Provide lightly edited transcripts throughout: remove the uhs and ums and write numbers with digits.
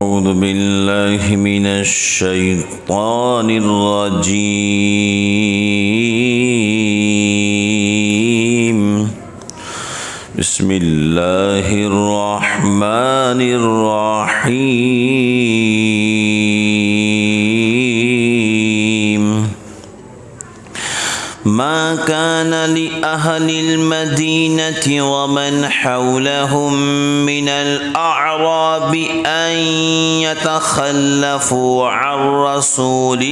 أعوذ بالله من الشيطان الرجيم. بسم الله الرحمن الرحيم. ما كان لأهل المدينة ومن حولهم من الأعراب أن يتخلفوا عن رسول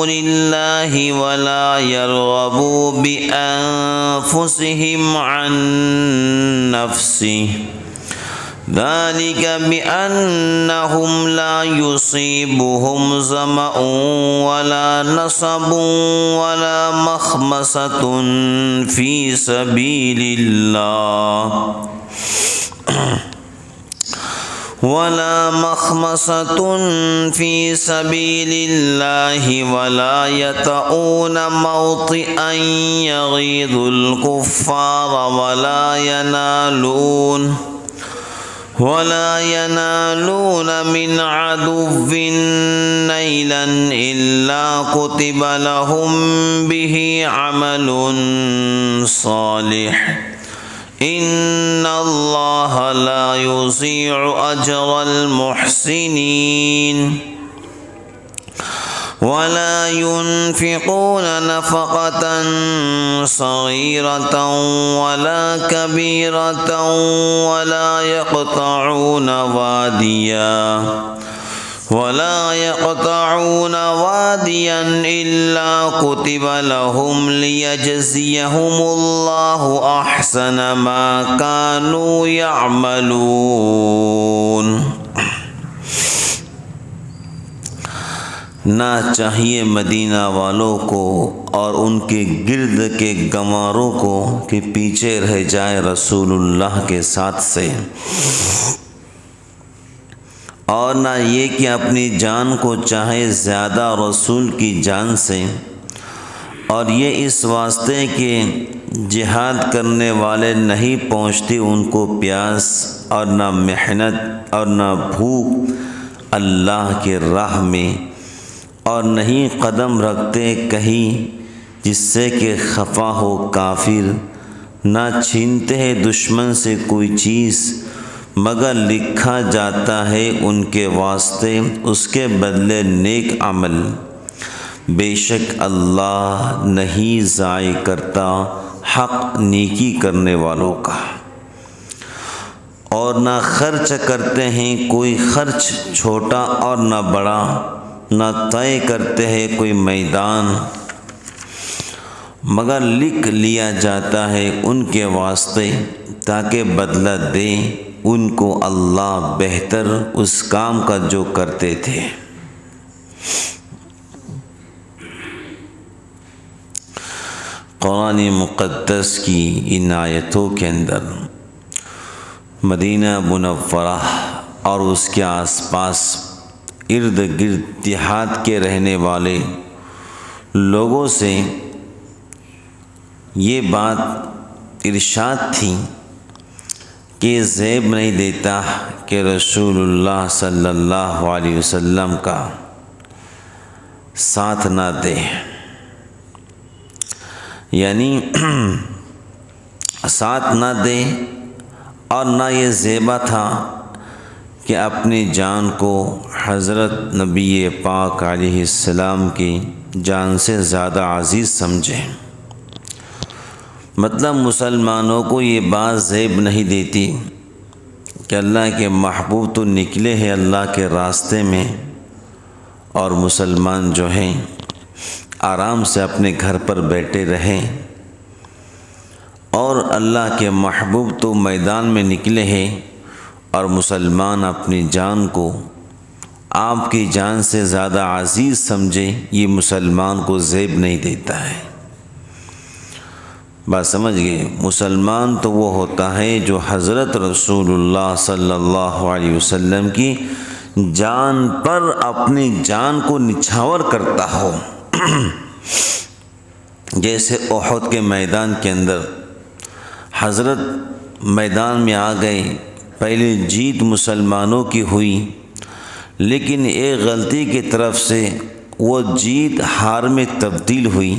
الله ولا يرغبوا بأنفسهم عن نفسه، ذلك بأنهم لا يصيبهم ظمأ ولا نصب ولا مخمصة في سبيل الله ولا يطؤون موطئا يغيظ الكفار ولا ينالون من عدو نيلا إلا كتب لهم به عمل صالح، إن الله لا يضيع أجر المحسنين. ولا ينفقون نفقة صغيرة ولا كبيرة ولا يقطعون واديا إلا كتب لهم ليجزيهم الله أحسن ما كانوا يعملون. نہ چاہیے مدینہ والوں کو اور ان کے گرد کے گنواروں کو کہ پیچھے رہ جائے رسول اللہ کے ساتھ سے، اور نہ یہ کہ اپنی جان کو چاہے زیادہ رسول کی جان سے، اور یہ اس واسطے کہ جہاد کرنے والے نہیں پہنچتی ان کو پیاس اور نہ محنت اور نہ بھوک اللہ کے راہ میں، اور نہیں قدم رکھتے کہیں جس سے کہ خفا ہو کافر، نہ چھینتے ہیں دشمن سے کوئی چیز مگر لکھا جاتا ہے ان کے واسطے اس کے بدلے نیک عمل، بے شک اللہ نہیں ضائع کرتا حق نیکی کرنے والوں کا. اور نہ خرچ کرتے ہیں کوئی خرچ چھوٹا اور نہ بڑا، نہ طے کرتے ہیں کوئی میدان مگر لکھ لیا جاتا ہے ان کے واسطے تاکہ بدلہ دے ان کو اللہ بہتر اس کام کا جو کرتے تھے. قرآن مقدس کی ان آیتوں کے اندر مدینہ منورہ اور اس کے آس پاس ارد گرد دیہات کے رہنے والے لوگوں سے یہ بات ارشاد تھی کہ زیب نہیں دیتا کہ رسول اللہ صلی اللہ علیہ وسلم کا ساتھ نہ دے، یعنی ساتھ نہ دے، اور نہ یہ زیبا تھا کہ اپنی جان کو حضرت نبی پاک علیہ السلام کی جان سے زیادہ عزیز سمجھیں. مطلب مسلمانوں کو یہ بات زیب نہیں دیتی کہ اللہ کے محبوب تو نکلے ہیں اللہ کے راستے میں، اور مسلمان جو ہیں آرام سے اپنے گھر پر بیٹھے رہیں، اور اللہ کے محبوب تو میدان میں نکلے ہیں، اور مسلمان اپنی جان کو آپ کی جان سے زیادہ عزیز سمجھے، یہ مسلمان کو زیب نہیں دیتا ہے. بات سمجھ گئے؟ مسلمان تو وہ ہوتا ہے جو حضرت رسول اللہ صلی اللہ علیہ وسلم کی جان پر اپنی جان کو نچھاور کرتا ہو. جیسے احد کے میدان کے اندر حضرت میدان میں آ گئے، پہلے جیت مسلمانوں کی ہوئی، لیکن ایک غلطی کی طرف سے وہ جیت ہار میں تبدیل ہوئی،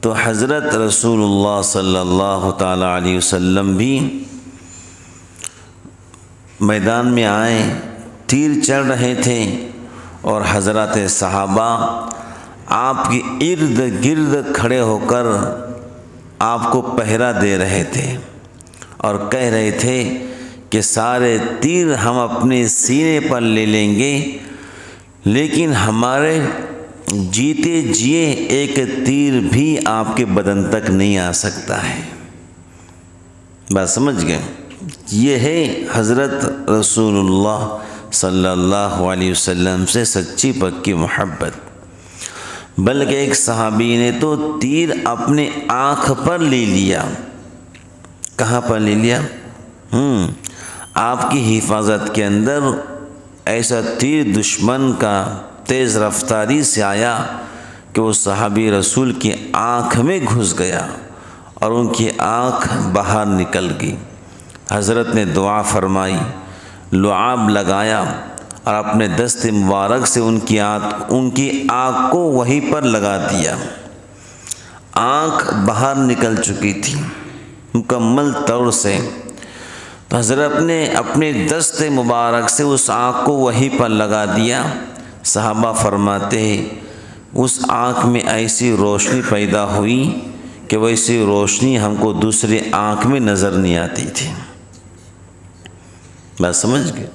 تو حضرت رسول اللہ صلی اللہ تعالیٰ علیہ وسلم بھی میدان میں آئے، تیر چل رہے تھے اور حضرات صحابہ آپ کے ارد گرد کھڑے ہو کر آپ کو پہرا دے رہے تھے اور کہہ رہے تھے کہ سارے تیر ہم اپنے سینے پر لے لیں گے، لیکن ہمارے جیتے جیے ایک تیر بھی آپ کے بدن تک نہیں آ سکتا ہے۔ بات سمجھ گئے؟ یہ ہے حضرت رسول اللہ صلی اللہ علیہ وسلم سے سچی پکی محبت۔ بلکہ ایک صحابی نے تو تیر اپنے آنکھ پر لے لیا۔ کہاں پر لے لیا؟ آپ کی حفاظت کے اندر ایسا تیر دشمن کا تیز رفتاری سے آیا کہ وہ صحابی رسول کی آنکھ میں گھس گیا اور ان کی آنکھ باہر نکل گئی۔ حضرت نے دعا فرمائی، لعاب لگایا اور اپنے دست مبارک سے ان کی آنکھ کو وہیں پر لگا دیا۔ آنکھ باہر نکل چکی تھی مکمل طور سے، تو حضرت نے اپنے دست مبارک سے اس آنکھ کو وہیں پر لگا دیا۔ صحابہ فرماتے ہیں اس آنکھ میں ایسی روشنی پیدا ہوئی کہ ویسی روشنی ہم کو دوسری آنکھ میں نظر نہیں آتی تھی۔ بات سمجھ گئے؟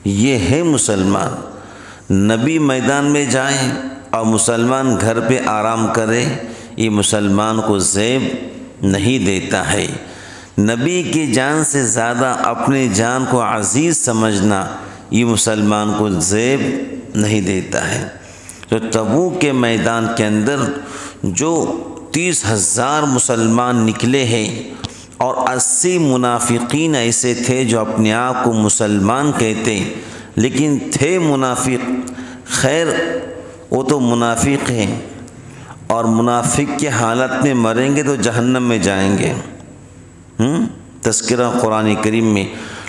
یہ ہے مسلمان۔ نبی میدان میں جائیں اور مسلمان گھر پہ آرام کرے، یہ مسلمان کو زیب نہیں دیتا ہے۔ نبی کی جان سے زیادہ اپنی جان کو عزیز سمجھنا یہ مسلمان کو زیب نہیں دیتا ہے۔ تو تبوک کے میدان کے اندر جو 30,000 مسلمان نکلے ہیں اور 80 منافقین ایسے تھے جو اپنے آپ کو مسلمان کہتے لیکن تھے منافق۔ خیر وہ تو منافق ہیں اور منافق کی حالت میں مریں گے تو جہنم میں جائیں گے، تذکرہ قرآن کریم میں۔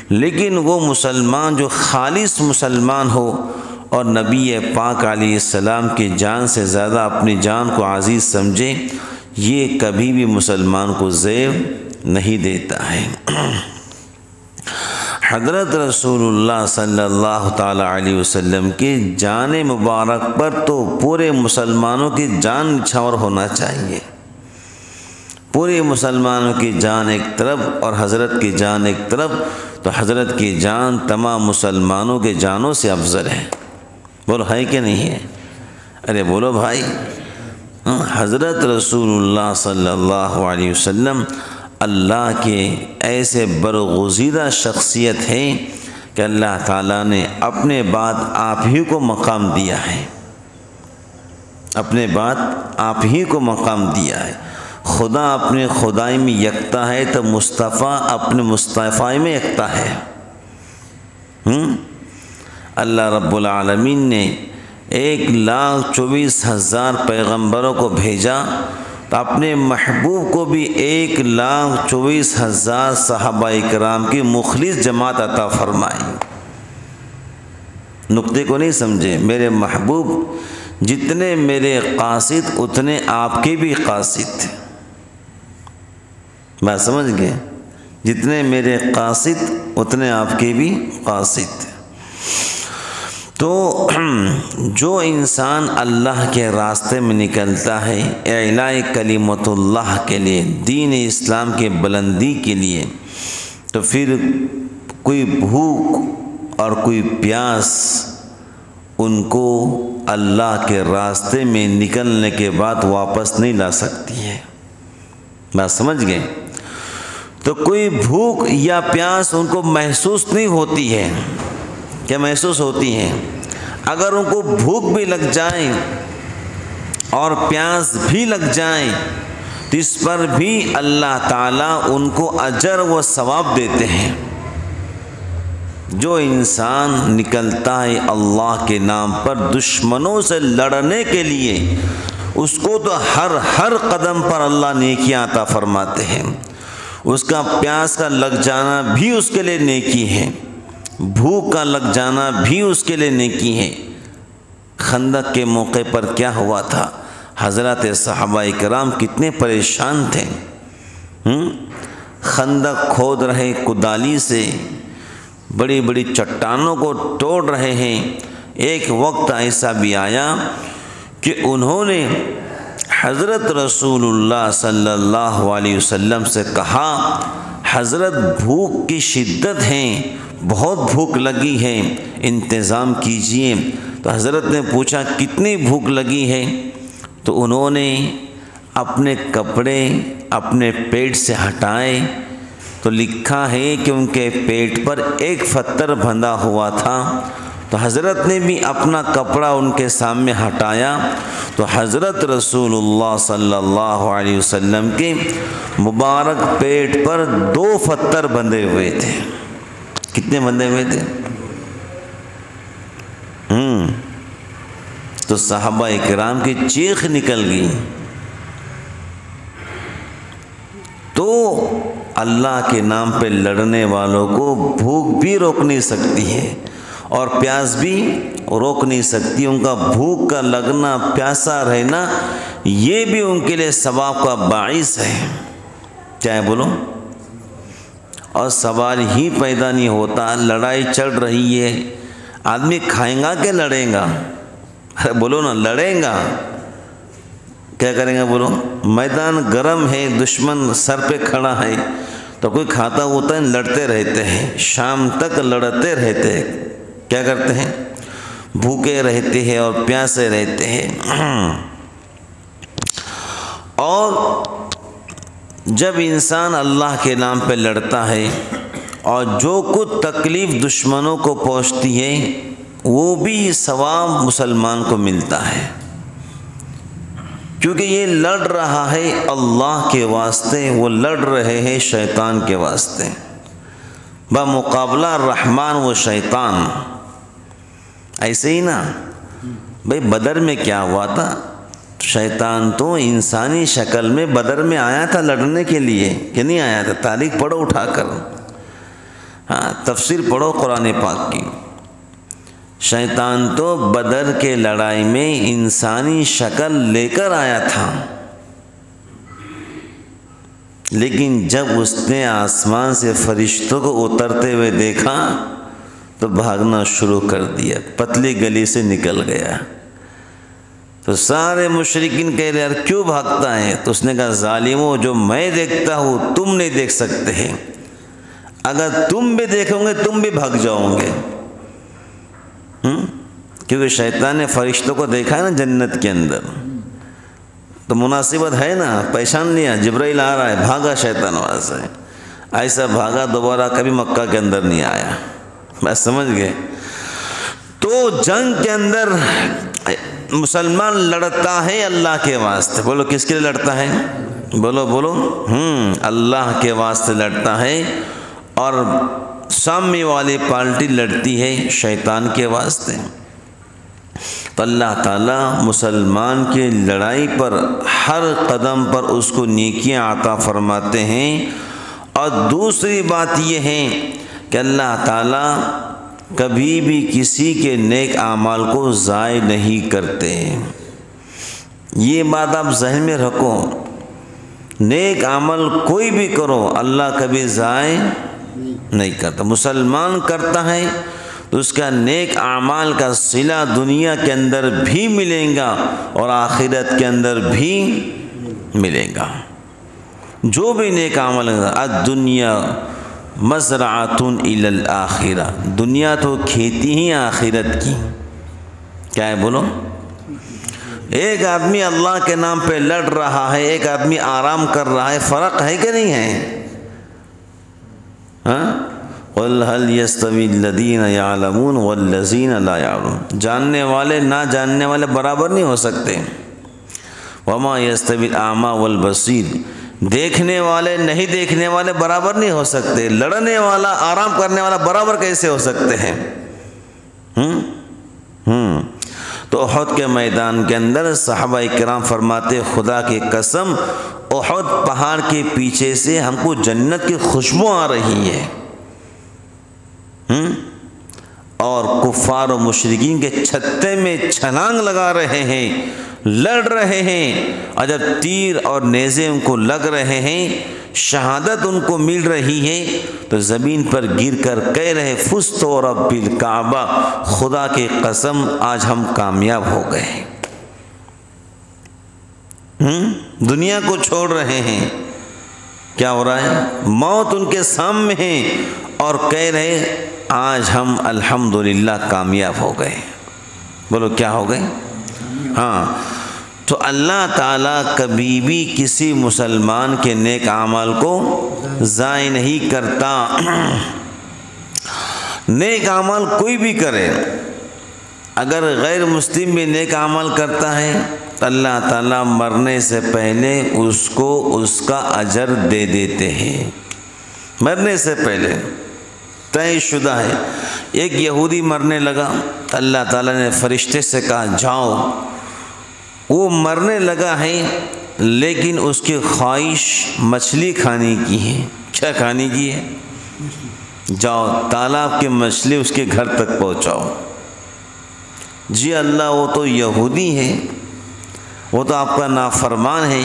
لیکن وہ مسلمان جو خالص مسلمان ہو اور نبی پاک علیہ السلام کی جان سے زیادہ اپنی جان کو عزیز سمجھے، یہ کبھی بھی مسلمان کو زیب نہیں دیتا ہے۔ حضرت رسول اللہ صلی اللہ تعالیٰ علیہ وسلم کی جان مبارک پر تو پورے مسلمانوں کی جان نچھاور ہونا چاہیے۔ پورے مسلمانوں کی جان ایک طرف اور حضرت کی جان ایک طرف، تو حضرت کی جان تمام مسلمانوں کے جانوں سے افضل ہے۔ بولو ہے کہ نہیں ہے؟ ارے بولو بھائی۔ حضرت رسول اللہ صلی اللہ علیہ وسلم اللہ کے ایسے برگزیدہ شخصیت ہے کہ اللہ تعالیٰ نے اپنے بعد آپ ہی کو مقام دیا ہے، اپنے بعد آپ ہی کو مقام دیا ہے۔ خدا اپنے خدائی میں یکتا ہے تو مصطفیٰ اپنے مصطفی میں یکتا ہے۔ اللہ رب العالمین نے 1,24,000 پیغمبروں کو بھیجا تو اپنے محبوب کو بھی 1,24,000 صحابہ کرام کی مخلص جماعت عطا فرمائی۔ نقطے کو نہیں سمجھے؟ میرے محبوب جتنے میرے قاصد اتنے آپ کے بھی قاصد تھے۔ بات سمجھ گئے؟ جتنے میرے قاصد اتنے آپ کے بھی قاصد تھے۔ تو جو انسان اللہ کے راستے میں نکلتا ہے اعلاء کلمت اللہ کے لیے، دین اسلام کے بلندی کے لیے، تو پھر کوئی بھوک اور کوئی پیاس ان کو اللہ کے راستے میں نکلنے کے بعد واپس نہیں لا سکتی ہے۔ بات سمجھ گئے؟ تو کوئی بھوک یا پیاس ان کو محسوس نہیں ہوتی ہے۔ کیا محسوس ہوتی ہیں؟ اگر ان کو بھوک بھی لگ جائیں اور پیاس بھی لگ جائیں تو اس پر بھی اللہ تعالیٰ ان کو اجر و ثواب دیتے ہیں۔ جو انسان نکلتا ہے اللہ کے نام پر دشمنوں سے لڑنے کے لیے، اس کو تو ہر قدم پر اللہ نیکیاں عطا فرماتے ہیں۔ اس کا پیاس کا لگ جانا بھی اس کے لیے نیکی ہے، بھوک کا لگ جانا بھی اس کے لیے نیکی ہے۔ خندق کے موقع پر کیا ہوا تھا؟ حضرات صحابہ کرام کتنے پریشان تھے، خندق کھود رہے کدالی سے، بڑی بڑی چٹانوں کو توڑ رہے ہیں۔ ایک وقت ایسا بھی آیا کہ انہوں نے حضرت رسول اللہ صلی اللہ علیہ وسلم سے کہا، حضرت بھوک کی شدت ہے، بہت بھوک لگی ہے، انتظام کیجئے۔ تو حضرت نے پوچھا کتنی بھوک لگی ہے؟ تو انہوں نے اپنے کپڑے اپنے پیٹ سے ہٹائے، تو لکھا ہے کہ ان کے پیٹ پر ایک پتھر بندھا ہوا تھا۔ تو حضرت نے بھی اپنا کپڑا ان کے سامنے ہٹایا، تو حضرت رسول اللہ صلی اللہ علیہ وسلم کے مبارک پیٹ پر 2 پتھر بندھے ہوئے تھے۔ کتنے بندھے ہوئے تھے؟ تو صحابہ کرام کی چیخ نکل گئی۔ تو اللہ کے نام پہ لڑنے والوں کو بھوک بھی روک نہیں سکتی ہے اور پیاس بھی روک نہیں سکتی۔ ان کا بھوک کا لگنا، پیاسا رہنا، یہ بھی ان کے لیے ثواب کا باعث ہے۔ کیا ہے بولو؟ اور سوال ہی پیدا نہیں ہوتا، لڑائی چل رہی ہے، آدمی کھائیں گا کہ لڑیں گا؟ بولو نا، لڑیں گا کیا کریں گے؟ بولو، میدان گرم ہے، دشمن سر پہ کھڑا ہے، تو کوئی کھاتا ہوتا ہے، لڑتے رہتے ہیں، شام تک لڑتے رہتے ہیں۔ کیا کرتے ہیں؟ بھوکے رہتے ہیں اور پیاسے رہتے ہیں۔ اور جب انسان اللہ کے نام پہ لڑتا ہے اور جو کچھ تکلیف دشمنوں کو پہنچتی ہے وہ بھی ثواب مسلمان کو ملتا ہے، کیونکہ یہ لڑ رہا ہے اللہ کے واسطے، وہ لڑ رہے ہیں شیطان کے واسطے، بمقابلہ رحمان و شیطان۔ ایسے ہی نا بھئی بدر میں کیا ہوا تھا؟ شیطان تو انسانی شکل میں بدر میں آیا تھا لڑنے کے لیے، کہ نہیں آیا تھا؟ تاریخ پڑھو اٹھا کر، تفسیر پڑھو قرآن پاک کی۔ شیطان تو بدر کے لڑائی میں انسانی شکل لے کر آیا تھا، لیکن جب اس نے آسمان سے فرشتوں کو اترتے ہوئے دیکھا تو بھاگنا شروع کر دیا، پتلی گلی سے نکل گیا۔ تو سارے مشرکین کہہ رہے یار کیوں بھاگتا ہے؟ تو اس نے کہا ظالموں، جو میں دیکھتا ہوں تم نہیں دیکھ سکتے ہیں، اگر تم بھی دیکھو گے تم بھی بھاگ جاؤ گے۔ کیونکہ شیطان نے فرشتوں کو دیکھا ہے نا جنت کے اندر، تو مناسبت ہے نا، پہچان لیا جبرائیل آ رہا ہے، بھاگا شیطان وہاں سے، ایسا بھاگا دوبارہ کبھی مکہ کے اندر نہیں آیا۔ بس سمجھ گئے؟ تو جنگ کے اندر مسلمان لڑتا ہے اللہ کے واسطے۔ بولو کس کے لیے لڑتا ہے؟ بولو بولو، اللہ کے واسطے لڑتا ہے، اور سامنے والی پارٹی لڑتی ہے شیطان کے واسطے۔ تو اللہ تعالیٰ مسلمان کی لڑائی پر ہر قدم پر اس کو نیکیاں عطا فرماتے ہیں۔ اور دوسری بات یہ ہے کہ اللہ تعالیٰ کبھی بھی کسی کے نیک اعمال کو ضائع نہیں کرتے۔ یہ بات آپ ذہن میں رکھو، نیک عمل کوئی بھی کرو اللہ کبھی ضائع نہیں کرتا۔ مسلمان کرتا ہے تو اس کا نیک اعمال کا صلہ دنیا کے اندر بھی ملے گا اور آخرت کے اندر بھی ملے گا۔ جو بھی نیک عمل ہے، الدنیا مزرعۃ الی الآخرہ، دنیا تو کھیتی ہی آخرت کی۔ کیا ہے بولو؟ ایک آدمی اللہ کے نام پہ لڑ رہا ہے، ایک آدمی آرام کر رہا ہے، فرق ہے کہ نہیں ہے؟ قُلْ هَلْ يَسْتَوِي الَّذِينَ يَعْلَمُونَ وَالَّذِينَ لَا يَعْلَمُونَ، جاننے والے نہ جاننے والے برابر نہیں ہو سکتے۔ وَمَا يَسْتَوِي الْأَعْمَى وَالْبَصِيرُ، دیکھنے والے نہیں دیکھنے والے برابر نہیں ہو سکتے۔ لڑنے والا آرام کرنے والا برابر کیسے ہو سکتے ہیں؟ تو احد کے میدان کے اندر صحابہ کرام فرماتے خدا کی قسم احد پہاڑ کے پیچھے سے ہم کو جنت کی خوشبو آ رہی ہے، اور کفار و مشرکین کے چھتے میں چھلانگ لگا رہے ہیں، لڑ رہے ہیں، اور جب تیر اور نیزے ان کو لگ رہے ہیں، شہادت ان کو مل رہی ہے، تو زمین پر گر کر کہہ رہے فزت رب الکعبہ، خدا کی قسم آج ہم کامیاب ہو گئے۔ دنیا کو چھوڑ رہے ہیں، کیا ہو رہا ہے؟ موت ان کے سامنے ہے، اور کہہ رہے آج ہم الحمدللہ کامیاب ہو گئے۔ بولو کیا ہو گئے؟ ہاں، تو اللہ تعالیٰ کبھی بھی کسی مسلمان کے نیک اعمال کو ضائع نہیں کرتا۔ نیک اعمال کوئی بھی کرے، اگر غیر مسلم بھی نیک عمل کرتا ہے تو اللہ تعالیٰ مرنے سے پہلے اس کو اس کا اجر دے دیتے ہیں، مرنے سے پہلے طے شدہ ہے۔ ایک یہودی مرنے لگا، اللہ تعالیٰ نے فرشتے سے کہا جاؤ، وہ مرنے لگا ہے لیکن اس کی خواہش مچھلی کھانے کی ہے۔ کیا کھانے کی ہے؟ جاؤ تالاب کی مچھلی اس کے گھر تک پہنچاؤ۔ جی اللہ وہ تو یہودی ہے، وہ تو آپ کا نافرمان ہے۔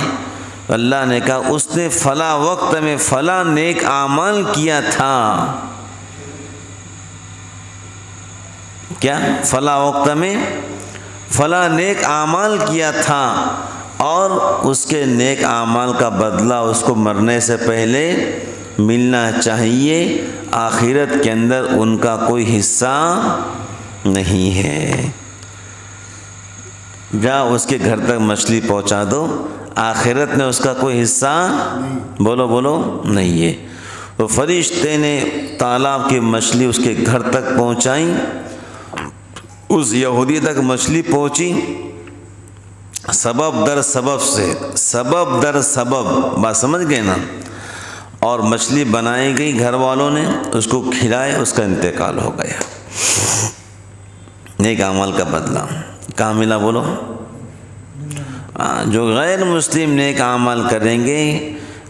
اللہ نے کہا اس نے فلاں وقت میں فلاں نیک اعمال کیا تھا۔ کیا؟ فلاں وقت میں فلاں نیک اعمال کیا تھا، اور اس کے نیک اعمال کا بدلہ اس کو مرنے سے پہلے ملنا چاہیے۔ آخرت کے اندر ان کا کوئی حصہ نہیں ہے۔ جا اس کے گھر تک مچھلی پہنچا دو، آخرت نے اس کا کوئی حصہ بولو بولو نہیں ہے۔ تو فرشتے نے تالاب کی مچھلی اس کے گھر تک پہنچائی، اس یہودی تک مچھلی پہنچی، سبب در سبب سے، سبب در سبب، بات سمجھ گئے نا؟ اور مچھلی بنائی گئی، گھر والوں نے اس کو کھلائے، اس کا انتقال ہو گیا۔ نیک اعمال کا بدلہ کہاں ملا بولو؟ جو غیر مسلم نیک اعمال کریں گے،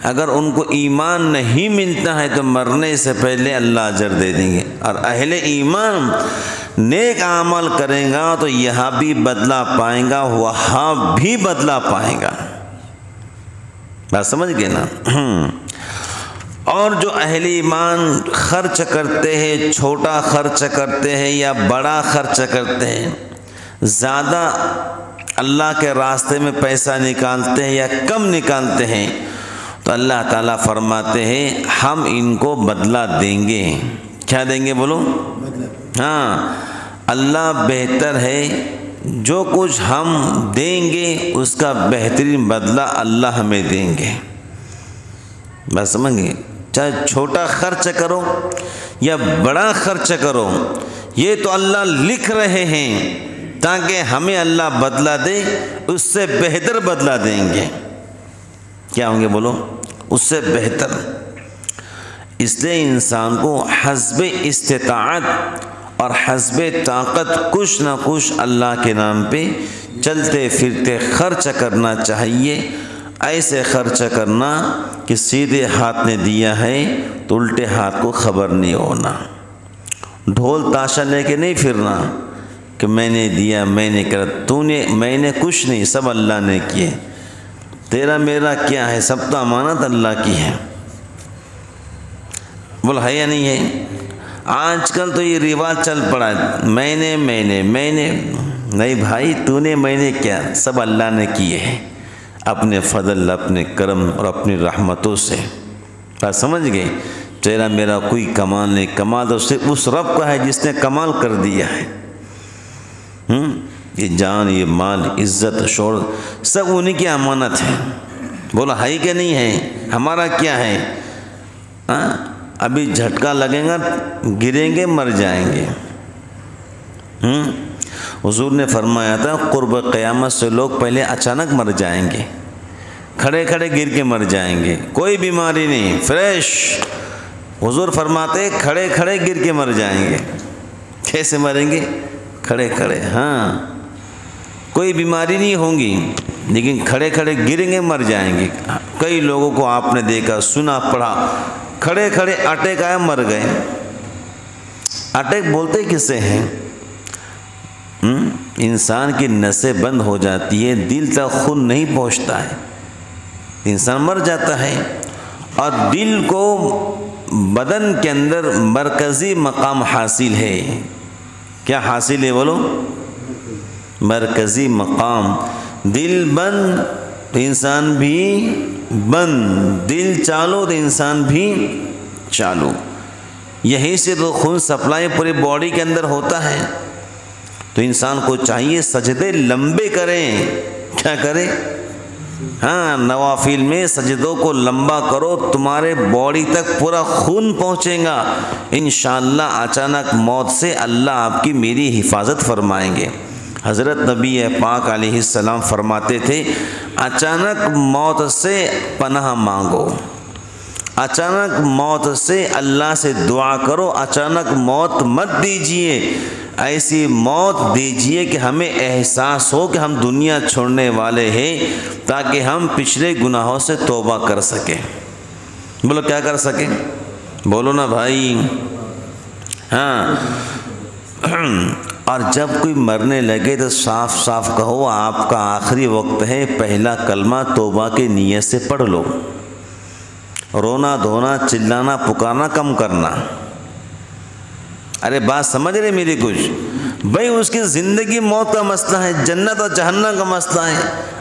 اگر ان کو ایمان نہیں ملتا ہے تو مرنے سے پہلے اللہ اجر دے دیں گے، اور اہل ایمان نیک اعمال کریں گا تو یہاں بھی بدلہ پائیں گا، وہاں بھی بدلہ پائیں گا۔ بات سمجھ گئے نا؟ اور جو اہل ایمان خرچ کرتے ہیں، چھوٹا خرچ کرتے ہیں یا بڑا خرچ کرتے ہیں، زیادہ اللہ کے راستے میں پیسہ نکالتے ہیں یا کم نکالتے ہیں، تو اللہ تعالیٰ فرماتے ہیں ہم ان کو بدلہ دیں گے۔ کیا دیں گے بولو؟ ہاں، اللہ بہتر ہے، جو کچھ ہم دیں گے اس کا بہترین بدلہ اللہ ہمیں دیں گے۔ بس سمجھ گئے؟ چاہے چھوٹا خرچ کرو یا بڑا خرچ کرو، یہ تو اللہ لکھ رہے ہیں تاکہ ہمیں اللہ بدلہ دے، اس سے بہتر بدلہ دیں گے۔ کیا ہوں گے بولو؟ اس سے بہتر۔ اس لیے انسان کو حسب استطاعت اور حسب طاقت کچھ نہ کچھ اللہ کے نام پہ چلتے پھرتے خرچ کرنا چاہیے۔ ایسے خرچ کرنا کہ سیدھے ہاتھ نے دیا ہے تو الٹے ہاتھ کو خبر نہیں ہونا، ڈھول تاشا لے کے نہیں پھرنا کہ میں نے دیا، میں نے کرا، تو نے، میں نے کچھ نہیں، سب اللہ نے کیے، تیرا میرا کیا ہے، سب تو امانت اللہ کی ہے۔ بول ہے یا نہیں ہے؟ آج کل تو یہ رواج چل پڑا ہے، میں نے نہیں بھائی، تو نے، میں نے کیا، سب اللہ نے کیے ہیں، اپنے فضل، اپنے کرم اور اپنی رحمتوں سے۔ بات سمجھ گئے؟ تیرا میرا کوئی کمال نہیں، کمال تو صرف اس رب کا ہے جس نے کمال کر دیا ہے۔ یہ جان، یہ مال، عزت، شہرت سب انہی کی امانت ہے۔ بولا ہے کہ نہیں ہے؟ ہمارا کیا ہے؟ ابھی جھٹکا لگے گا، گریں گے، مر جائیں گے۔ حضور نے فرمایا تھا قرب قیامت سے لوگ پہلے اچانک مر جائیں گے، کھڑے کھڑے گر کے مر جائیں گے، کوئی بیماری نہیں، فریش۔ حضور فرماتے کھڑے کھڑے گر کے مر جائیں گے۔ کیسے مریں گے؟ کھڑے کھڑے، ہاں، کوئی بیماری نہیں ہوں گی لیکن کھڑے کھڑے گریں گے، مر جائیں گے۔ کئی لوگوں کو آپ نے دیکھا، سنا، پڑھا، کھڑے کھڑے اٹیک آیا، مر گئے۔ اٹیک بولتے کسے ہیں؟ انسان کی نسیں بند ہو جاتی ہے، دل تک خون نہیں پہنچتا ہے، انسان مر جاتا ہے۔ اور دل کو بدن کے اندر مرکزی مقام حاصل ہے۔ کیا حاصل ہے بولو؟ مرکزی مقام۔ دل بند تو انسان بھی بند، دل چالو تو انسان بھی چالو۔ یہیں سے تو خون سپلائی پوری باڈی کے اندر ہوتا ہے۔ تو انسان کو چاہیے سجدے لمبے کریں۔ کیا کریں؟ ہاں، نوافل میں سجدوں کو لمبا کرو، تمہارے باڈی تک پورا خون پہنچے گا۔ انشاءاللہ اچانک موت سے اللہ آپ کی میری حفاظت فرمائیں گے۔ حضرت نبی پاک علیہ السلام فرماتے تھے، اچانک موت سے پناہ مانگو، اچانک موت سے اللہ سے دعا کرو، اچانک موت مت دیجئے، ایسی موت دیجئے کہ ہمیں احساس ہو کہ ہم دنیا چھوڑنے والے ہیں، تاکہ ہم پچھلے گناہوں سے توبہ کر سکیں۔ بولو کیا کر سکیں؟ بولو نا بھائی۔ ہاں، اور جب کوئی مرنے لگے تو صاف صاف کہو آپ کا آخری وقت ہے، پہلا کلمہ توبہ کی نیت سے پڑھ لو۔ رونا دھونا، چلانا پکارنا کم کرنا۔ ارے بات سمجھ رہے میری کچھ؟ بھائی اس کی زندگی موت کا مسئلہ ہے، جنت اور جہنم کا مسئلہ ہے،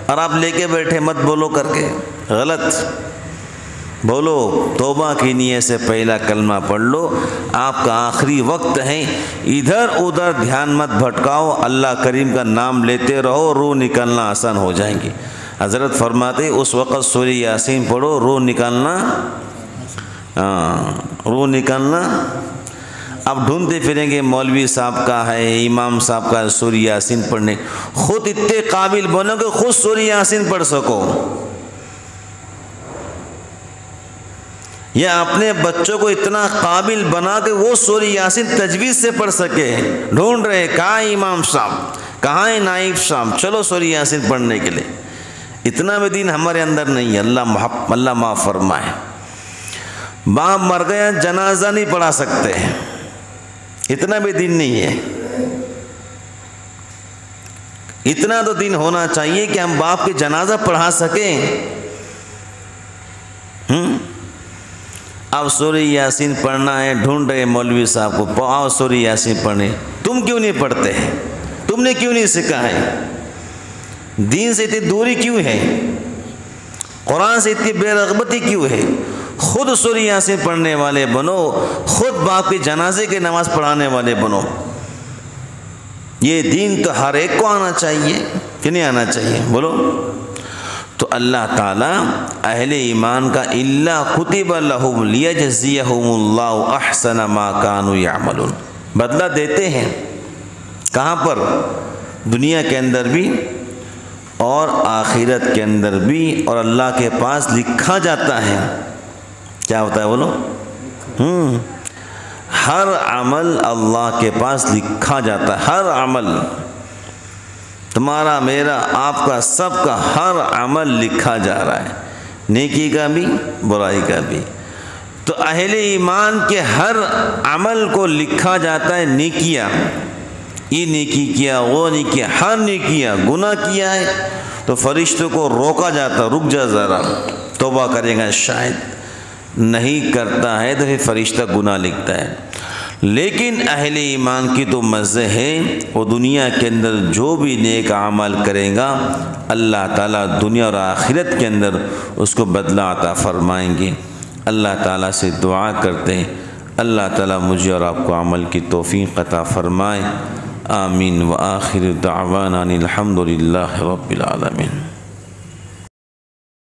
اور آپ لے کے بیٹھے مت بولو کر کے، غلط۔ بولو توبہ کی نیت سے پہلا کلمہ پڑھ لو، آپ کا آخری وقت ہے، ادھر ادھر دھیان مت بھٹکاؤ، اللہ کریم کا نام لیتے رہو، روح نکلنا آسان ہو جائیں گی۔ حضرت فرماتے اس وقت سورہ یاسین پڑھو، روح نکالنا، روح نکالنا۔ اب ڈھونڈتے پھریں گے مولوی صاحب کا ہے، امام صاحب کا سورہ یاسین پڑھنے، خود اتنے قابل بنو کہ خود سورہ یاسین پڑھ سکو، یا اپنے بچوں کو اتنا قابل بنا کہ وہ سورہ یاسین تجوید سے پڑھ سکے۔ ڈھونڈ رہے کہاں امام صاحب، کہاں نائب صاحب، چلو سورہ یاسین پڑھنے کے لیے۔ اتنا بھی دین ہمارے اندر نہیں ہے، اللہ معاف فرمائے۔ باپ مر گیا، جنازہ نہیں پڑھا سکتے، اتنا بھی دین نہیں ہے۔ اتنا تو دین ہونا چاہیے کہ ہم باپ کے جنازہ پڑھا سکیں۔ اب سورہ یاسین پڑھنا ہے، ڈھونڈ رہے مولوی صاحب کو، آؤ سورہ یاسین پڑھنے۔ تم کیوں نہیں پڑھتے ہیں؟ تم نے کیوں نہیں سکھا ہے؟ دین سے اتنی دوری کیوں ہے؟ قرآن سے اتنی بے رغبتی کیوں ہے؟ خود سورہ یاسین پڑھنے والے بنو، خود باپ کے جنازے کے نماز پڑھانے والے بنو۔ یہ دین تو ہر ایک کو آنا چاہیے کہ نہیں آنا چاہیے؟ بولو۔ تو اللہ تعالیٰ اہل ایمان کا الا کتب لہم لیجزیہم اللہ احسن ما کانوا یعملون، بدلہ دیتے ہیں۔ کہاں پر؟ دنیا کے اندر بھی اور آخرت کے اندر بھی، اور اللہ کے پاس لکھا جاتا ہے۔ کیا ہوتا ہے بولو؟ ہر عمل اللہ کے پاس لکھا جاتا ہے، ہر عمل، تمہارا میرا آپ کا سب کا ہر عمل لکھا جا رہا ہے، نیکی کا بھی برائی کا بھی۔ تو اہل ایمان کے ہر عمل کو لکھا جاتا ہے، نیکیاں، یہ نیکی کیا، وہ نہیں کیا، ہر نیکیاں، گناہ کیا ہے تو فرشتوں کو روکا جاتا، رک جا ذرا، توبہ کرے گا، شاید نہیں کرتا ہے تو پھر فرشتہ گناہ لکھتا ہے۔ لیکن اہل ایمان کی تو مزے ہے، وہ دنیا کے اندر جو بھی نیک عمل کرے گا اللہ تعالیٰ دنیا اور آخرت کے اندر اس کو بدلہ عطا فرمائیں گے۔ اللہ تعالیٰ سے دعا کرتے ہیں اللہ تعالیٰ مجھے اور آپ کو عمل کی توفیق عطا فرمائے۔ آمین۔ وآخر دعوانا الحمد للہ رب العالمین۔